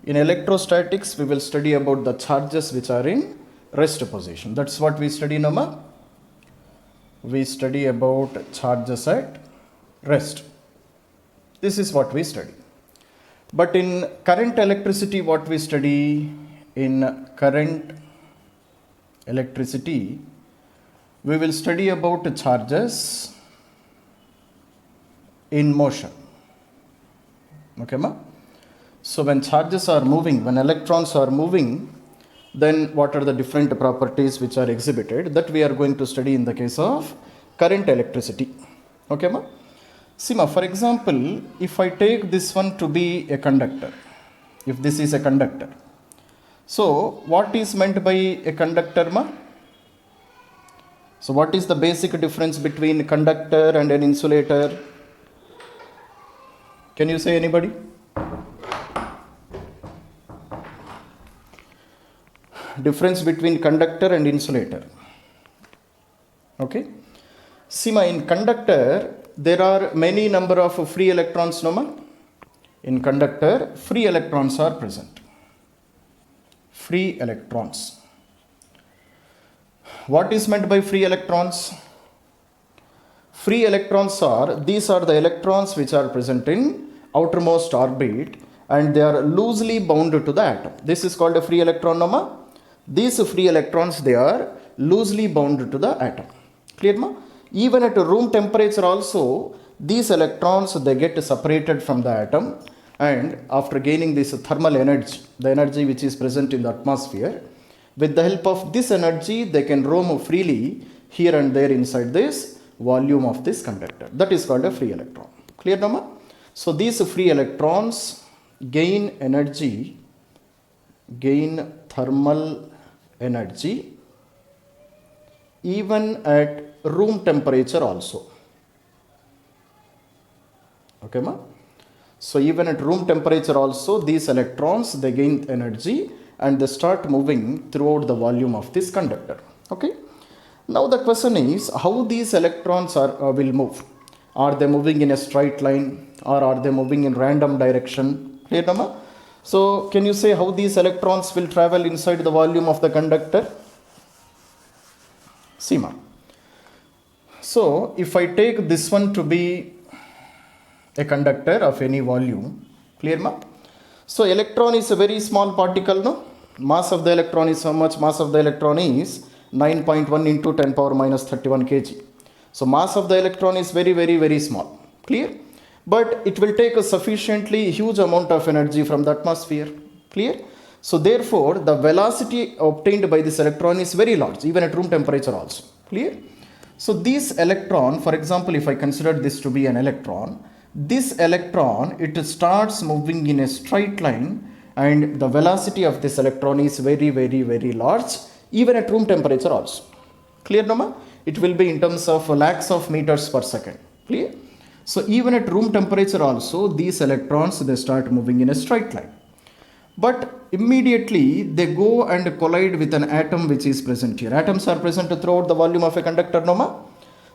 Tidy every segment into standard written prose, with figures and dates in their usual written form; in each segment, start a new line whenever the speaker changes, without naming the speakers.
In electrostatics, we will study about the charges which are in rest position. That's what we study, Nama. We study about charges at rest. This is what we study. But in current electricity, what we study in current electricity, we will study about charges in motion. Okay, ma? So when charges are moving, when electrons are moving, then what are the different properties which are exhibited, that we are going to study in the case of current electricity. Okay, ma? See, ma, for example, if I take this one to be a conductor, if this is a conductor, so what is meant by a conductor, ma? So what is the basic difference between a conductor and an insulator? Can you say, anybody? Difference between conductor and insulator. Okay. See, ma, in conductor, there are many number of free electrons, no, ma? In conductor, free electrons are present. Free electrons. What is meant by free electrons? Free electrons are, these are the electrons which are present in outermost orbit and they are loosely bound to the atom. This is called a free electron, no, ma? These free electrons, they are loosely bound to the atom. Clear, ma? Even at room temperature also, these electrons, they get separated from the atom, and after gaining this thermal energy, the energy which is present in the atmosphere, with the help of this energy, they can roam freely here and there inside this volume of this conductor. That is called a free electron. Clear, no, ma? So these free electrons gain energy, gain thermal energy even at room temperature also. Okay, ma? So even at room temperature also, these electrons, they gain energy and they start moving throughout the volume of this conductor. Okay. Now the question is, how these electrons will move? Are they moving in a straight line or are they moving in random direction? Clear, no, ma? So can you say how these electrons will travel inside the volume of the conductor? See, ma. So if I take this one to be a conductor of any volume, clear, ma? So electron is a very small particle, no? Mass of the electron is how much? Mass of the electron is 9.1 into 10 power minus 31 kg. So mass of the electron is very, very, very small. Clear? But it will take a sufficiently huge amount of energy from the atmosphere. Clear? So therefore, the velocity obtained by this electron is very large, even at room temperature also. Clear? So this electron, for example, if I consider this to be an electron, this electron, it starts moving in a straight line and the velocity of this electron is very, very, very large, even at room temperature also. Clear, no, ma? It will be in terms of lakhs of meters per second. Clear? So even at room temperature also, these electrons, they start moving in a straight line. But immediately they go and collide with an atom which is present here. Atoms are present throughout the volume of a conductor, no, ma?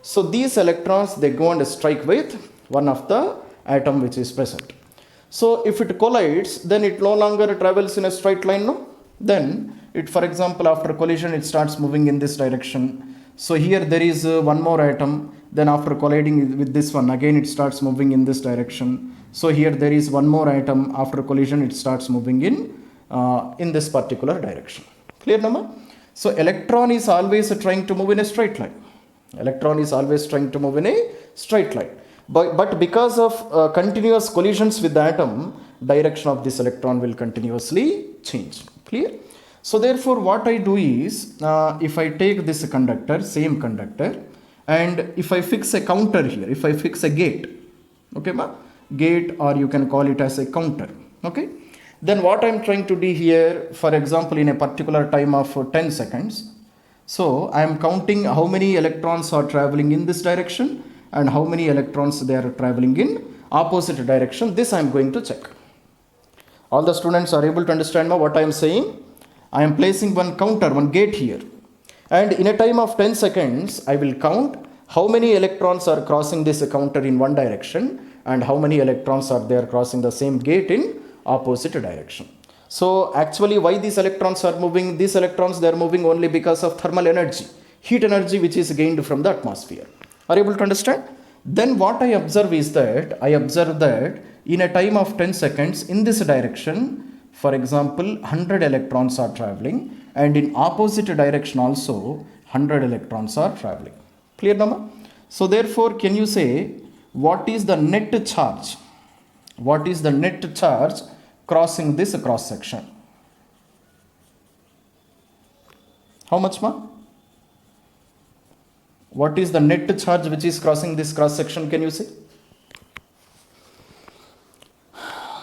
So these electrons, they go and strike with one of the atom which is present. So if it collides, then it no longer travels in a straight line, no? Then it, for example, after collision, it starts moving in this direction. So here there is one more atom. Then after colliding with this one, again it starts moving in this direction. So here there is one more atom. After collision, it starts moving in this particular direction. Clear, no, ma? So electron is always trying to move in a straight line. Electron is always trying to move in a straight line. But because of continuous collisions with the atom, direction of this electron will continuously change. Clear? So therefore, what I do is, if I take this conductor, same conductor, and if I fix a counter here, if I fix a gate, okay, ma? Gate, or you can call it as a counter, okay? Then what I'm trying to do here, for example, in a particular time of 10 seconds, so I am counting how many electrons are traveling in this direction and how many electrons they are traveling in opposite direction. This I am going to check. All the students are able to understand what I am saying. I am placing one counter, one gate here. And in a time of 10 seconds, I will count how many electrons are crossing this counter in one direction and how many electrons are there crossing the same gate in opposite direction. So actually why these electrons are moving? These electrons, they are moving only because of thermal energy, heat energy which is gained from the atmosphere. Are you able to understand? Then what I observe is that, in a time of 10 seconds in this direction, for example, 100 electrons are traveling, and in opposite direction also 100 electrons are traveling. Clear, Nama? So therefore, can you say what is the net charge? What is the net charge crossing this cross section? How much, ma? What is the net charge which is crossing this cross section? Can you say?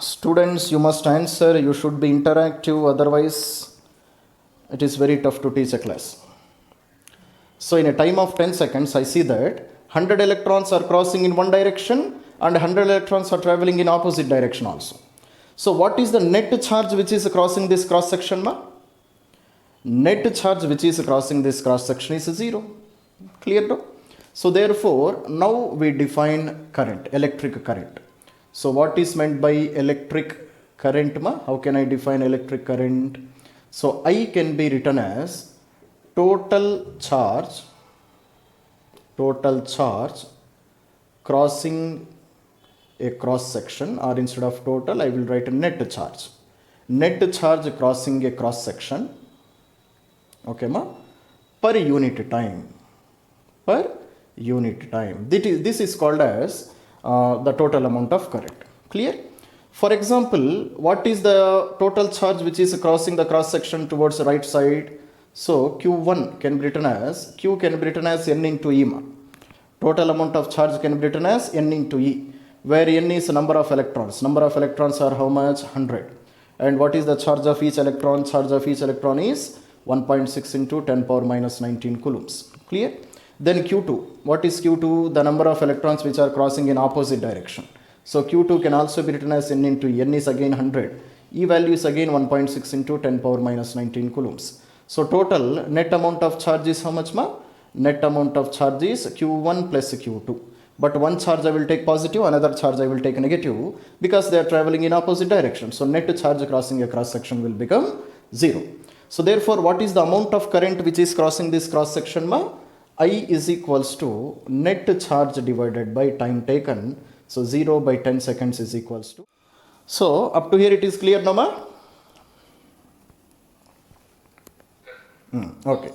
Students, you must answer. You should be interactive, otherwise it is very tough to teach a class. So in a time of 10 seconds, I see that 100 electrons are crossing in one direction and 100 electrons are traveling in opposite direction also. So what is the net charge which is crossing this cross section, ma? Net charge which is crossing this cross section is 0. Clear, no? So therefore, now we define current, electric current. So what is meant by electric current, ma? How can I define electric current? So I can be written as total charge crossing a cross section, or instead of total I will write a net charge. Net charge crossing a cross section, okay, ma, per unit time. This is called as the total amount of current. Clear? For example, what is the total charge which is crossing the cross section towards the right side? So Q1 can be written as N into E, ma. Total amount of charge can be written as N into E, where N is the number of electrons. Number of electrons are how much? 100. And what is the charge of each electron? Charge of each electron is 1.6 into 10 power minus 19 coulombs. Clear? Then Q2. What is Q2? The number of electrons which are crossing in opposite direction. So Q2 can also be written as N into E. N is again 100. E value is again 1.6 into 10 power minus 19 coulombs. So total net amount of charge is how much, ma? Net amount of charge is Q1 plus Q2. But one charge I will take positive, another charge I will take negative, because they are traveling in opposite direction. So net charge crossing a cross section will become 0. So therefore, what is the amount of current which is crossing this cross section, ma? I is equals to net charge divided by time taken. So 0 by 10 seconds is equals to. So up to here it is clear, no, ma? Okay.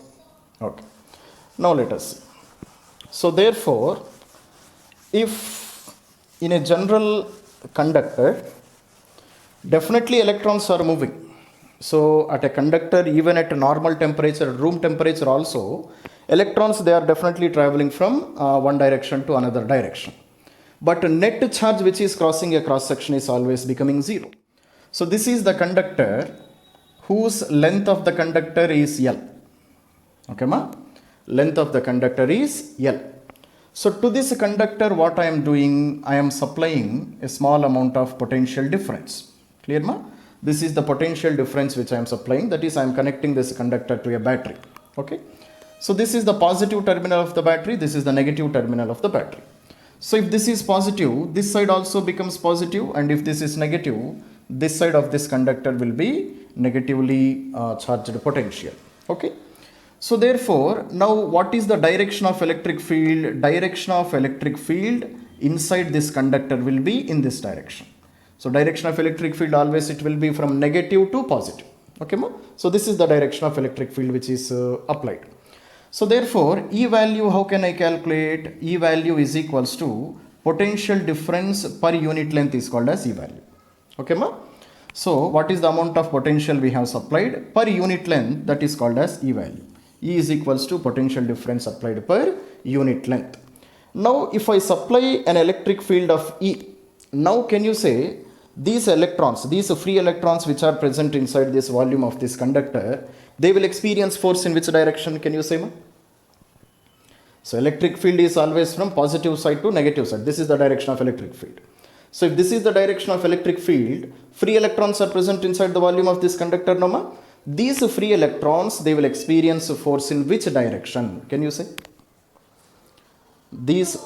Now let us see. So therefore, if in a general conductor, definitely electrons are moving. So at a conductor, even at a normal temperature, room temperature also, electrons, they are definitely traveling from one direction to another direction. But net charge which is crossing a cross section is always becoming 0. So this is the conductor whose length of the conductor is L. Okay, ma? Length of the conductor is L. So to this conductor, what I am doing, I am supplying a small amount of potential difference. Clear, ma? This is the potential difference which I am supplying. That is, I am connecting this conductor to a battery. Okay. So this is the positive terminal of the battery. This is the negative terminal of the battery. So if this is positive, this side also becomes positive, and if this is negative, this side of this conductor will be negatively charged potential. Okay. So therefore, now what is the direction of electric field? Direction of electric field inside this conductor will be in this direction. So direction of electric field always it will be from negative to positive. Okay, ma? So this is the direction of electric field which is applied. So therefore, E value, how can I calculate? E value is equals to potential difference per unit length is called as E value. Okay, ma? So what is the amount of potential we have supplied per unit length? That is called as E value. E is equals to potential difference applied per unit length. Now if I supply an electric field of E, now can you say these electrons, these free electrons which are present inside this volume of this conductor, they will experience force in which direction? Can you say, ma? So electric field is always from positive side to negative side. This is the direction of electric field. So if this is the direction of electric field, free electrons are present inside the volume of this conductor, no, ma? These free electrons, they will experience force in which direction? Can you say? These,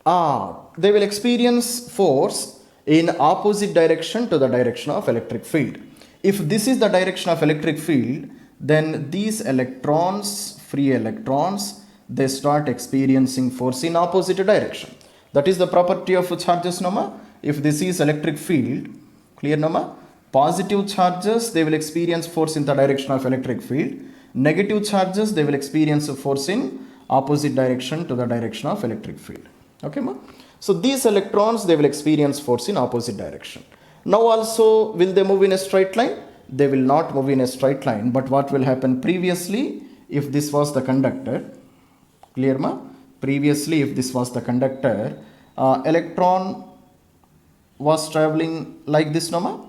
they will experience force in opposite direction to the direction of electric field. If this is the direction of electric field, then these electrons, free electrons, they start experiencing force in opposite direction. That is the property of charges, Nama. If this is electric field, clear, Nama? Positive charges, they will experience force in the direction of electric field. Negative charges, they will experience a force in opposite direction to the direction of electric field. Okay, ma? So these electrons, they will experience force in opposite direction. Now also, will they move in a straight line? They will not move in a straight line. But what will happen previously, if this was the conductor, clear, ma? Previously, if this was the conductor, electron was traveling like this, no, ma?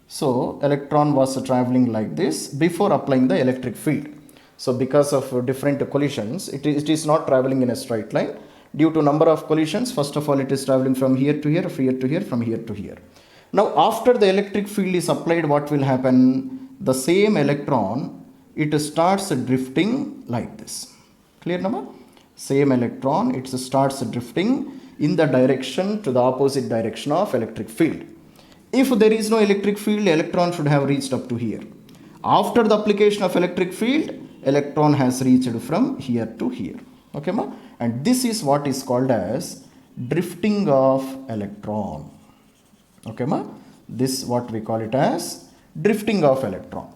So electron was traveling like this before applying the electric field. So because of different collisions, it is not traveling in a straight line. Due to number of collisions, first of all, it is traveling from here to here, from here to here, from here to here. Now after the electric field is applied, what will happen? The same electron, it starts drifting like this. Clear, Nama? Same electron, it starts drifting in the direction to the opposite direction of electric field. If there is no electric field, electron should have reached up to here. After the application of electric field, electron has reached from here to here. Okay, ma? And this is what is called as drifting of electron. Okay, ma? This what we call it as drifting of electron.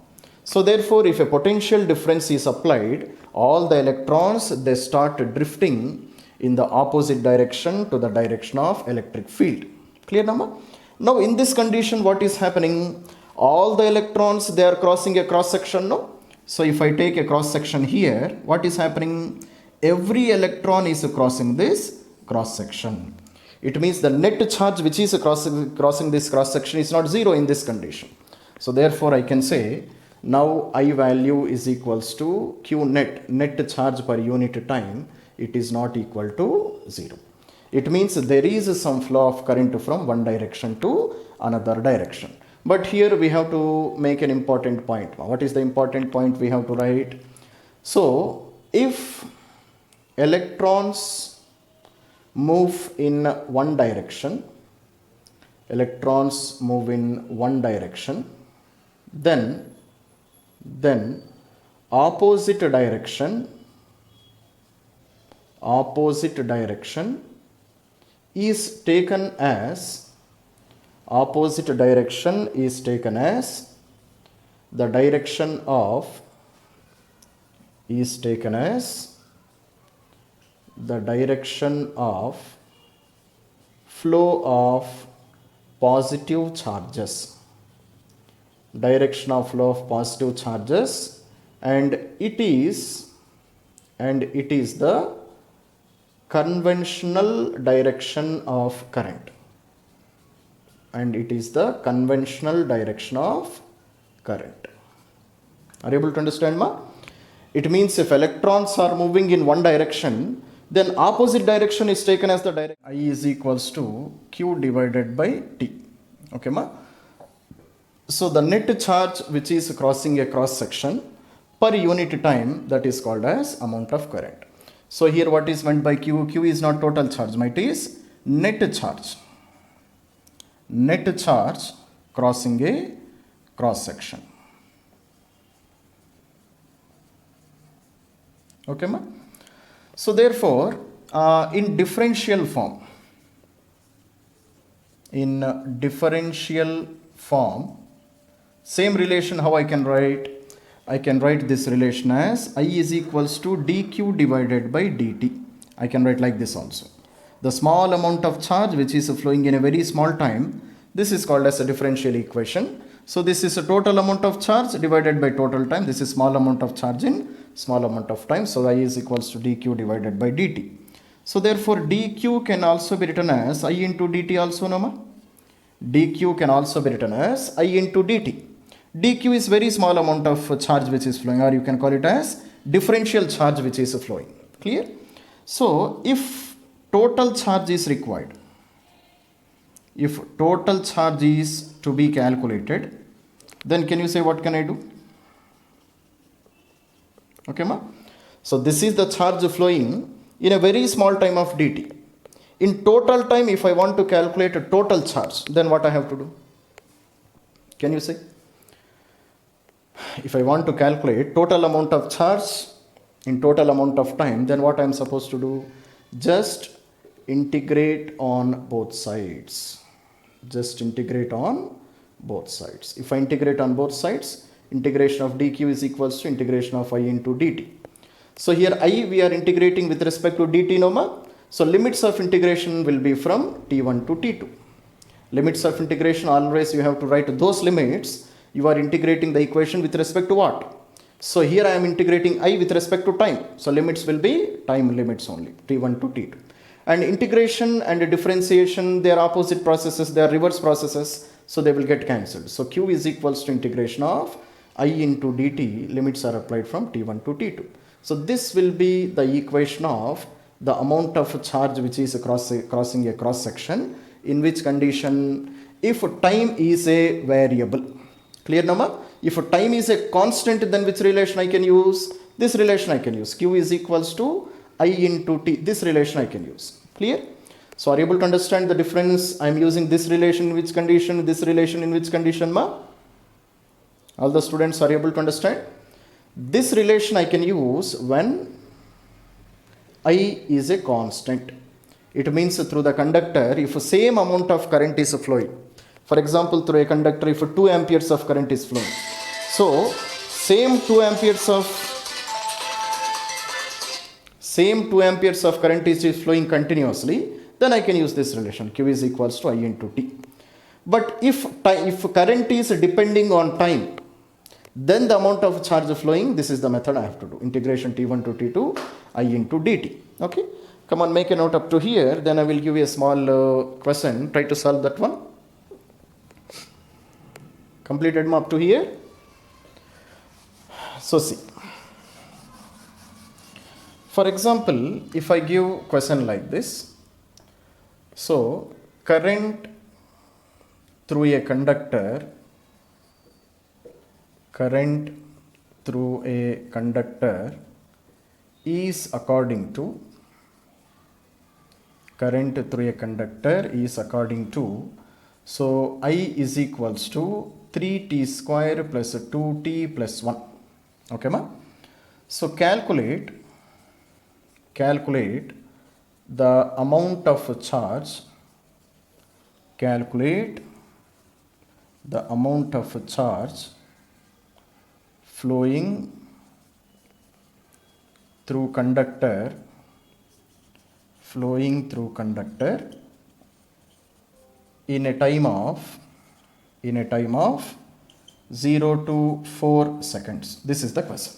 So therefore, if a potential difference is applied, all the electrons, they start drifting in the opposite direction to the direction of electric field. Clear, Nama? Now in this condition, what is happening? All the electrons, they are crossing a cross section, no? So if I take a cross section here, what is happening? Every electron is crossing this cross section. It means the net charge which is crossing this cross section is not zero in this condition. So therefore I can say now I value is equals to Q net charge per unit time, it is not equal to 0. It means there is some flow of current from one direction to another direction. But here we have to make an important point. What is the important point we have to write? So if electrons move in one direction, then opposite direction is taken as the direction of flow of positive charges. And it is the conventional direction of current. Are you able to understand, ma? It means if electrons are moving in one direction, then opposite direction is taken as the direction. I is equals to Q divided by T. Okay, ma? So the net charge which is crossing a cross section per unit time, that is called as amount of current. So here what is meant by Q? Q is not total charge, it is net charge. Net charge crossing a cross section. Okay, ma? So therefore, in differential form, same relation, how I can write? I can write this relation as I is equals to dq divided by dt. I can write like this also. The small amount of charge which is flowing in a very small time, this is called as a differential equation. So this is a total amount of charge divided by total time. This is small amount of charge in small amount of time. So I is equals to dq divided by dt. So therefore dq can also be written as I into dt also, Nama? dq can also be written as I into dt. dq is very small amount of charge which is flowing, or you can call it as differential charge which is flowing. Clear? So if total charge is required, if total charge is to be calculated, then can you say what can I do? Okay, ma? So this is the charge flowing in a very small time of dt. In total time, if I want to calculate a total charge, then what I have to do? Can you say? if I want to calculate total amount of charge in total amount of time, then what I am supposed to do? Just integrate on both sides. Just integrate on both sides. If I integrate on both sides, integration of dq is equals to integration of I into dt. So here I we are integrating with respect to dt norma. So limits of integration will be from t1 to t2. Limits of integration, always you have to write those limits. You are integrating the equation with respect to what? So here I am integrating I with respect to time. So limits will be time limits only, t1 to t2. And integration and differentiation, they are opposite processes, they are reverse processes, so they will get cancelled. So q is equals to integration of I into dt, limits are applied from t1 to t2. So this will be the equation of the amount of charge which is crossing a cross section, in which condition if time is a variable. Clear now? If time is a constant, then which relation I can use? This relation I can use. Q is equals to I into T. This relation I can use. Clear? So are you able to understand the difference? I am using this relation in which condition, this relation in which condition, ma? All the students are able to understand? This relation I can use when I is a constant. It means through the conductor, if the same amount of current is flowing. For example, through a conductor, if 2 amperes of current is flowing. So, same 2 amperes of current is flowing continuously, then I can use this relation. Q is equals to I into T. But if current is depending on time, then the amount of charge flowing, this is the method I have to do. Integration T1 to T2, I into dt. Okay. Come on, make a note up to here. Then I will give you a small question. Try to solve that one. Completed up to here. So see. For example, if I give question like this. So, current through a conductor is according to so I is equals to 3t square plus 2t plus 1. Okay, ma? So calculate the amount of charge. Calculate the amount of charge flowing through conductor in a time of 0 to 4 seconds. This is the question.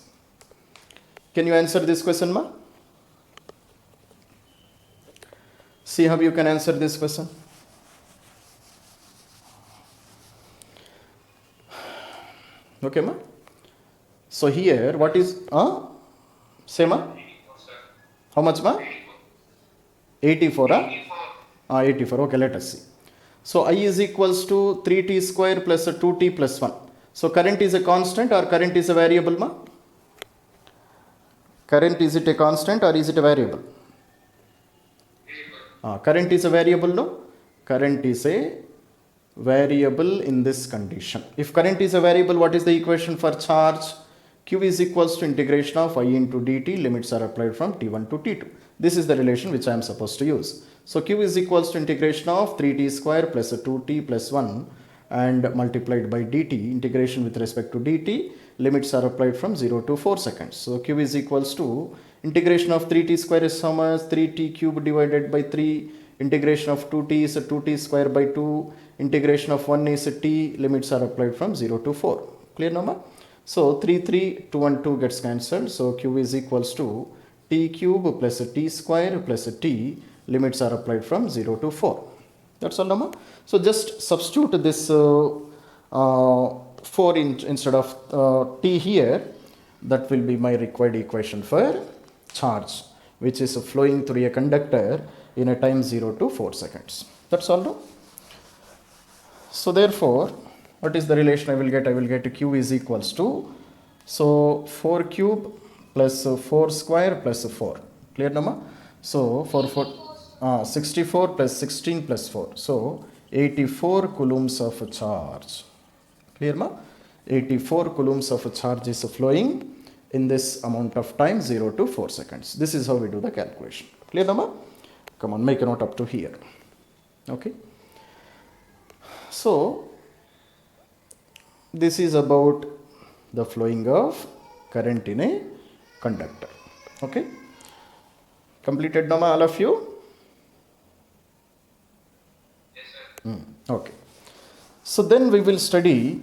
Can you answer this question, ma? See how you can answer this question. Okay, ma? So here, what is, say ma? How much, ma? 84, 84, okay, let us see. So I is equals to 3t square plus 2t plus 1. So current is a constant or current is a variable, ma? Current, is it a constant or is it a variable? Current is a variable, no? Current is a variable in this condition. If current is a variable, what is the equation for charge? Q is equals to integration of I into dt, limits are applied from t1 to t2. This is the relation which I am supposed to use. So Q is equals to integration of 3t square plus 2t plus 1 and multiplied by dt, integration with respect to dt, limits are applied from 0 to 4 seconds. So Q is equals to integration of 3t square is how much? 3t cube divided by 3, integration of 2t is 2t square by 2, integration of 1 is t, limits are applied from 0 to 4. Clear now, ma? So 3, 2 and 2 gets cancelled. So Q is equals to t cube plus t square plus t, limits are applied from 0 to 4. That's all, Nama. So just substitute this 4 instead of t here. That will be my required equation for charge, which is flowing through a conductor in a time 0 to 4 seconds. That's all, no? So therefore, what is the relation I will get? I will get Q is equals to, so 4 cube plus 4 square plus 4. Clear, Nama? So 64 plus 16 plus 4. So 84 coulombs of charge. Clear, ma? 84 coulombs of charge is flowing in this amount of time, 0 to 4 seconds. This is how we do the calculation. Clear, Nama? Come on, make a note up to here. Okay. So this is about the flowing of current in a conductor. Okay. Completed, Nama, all of you?
Yes, sir.
Okay. So then we will study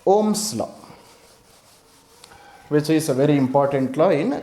Ohm's law, which is a very important law in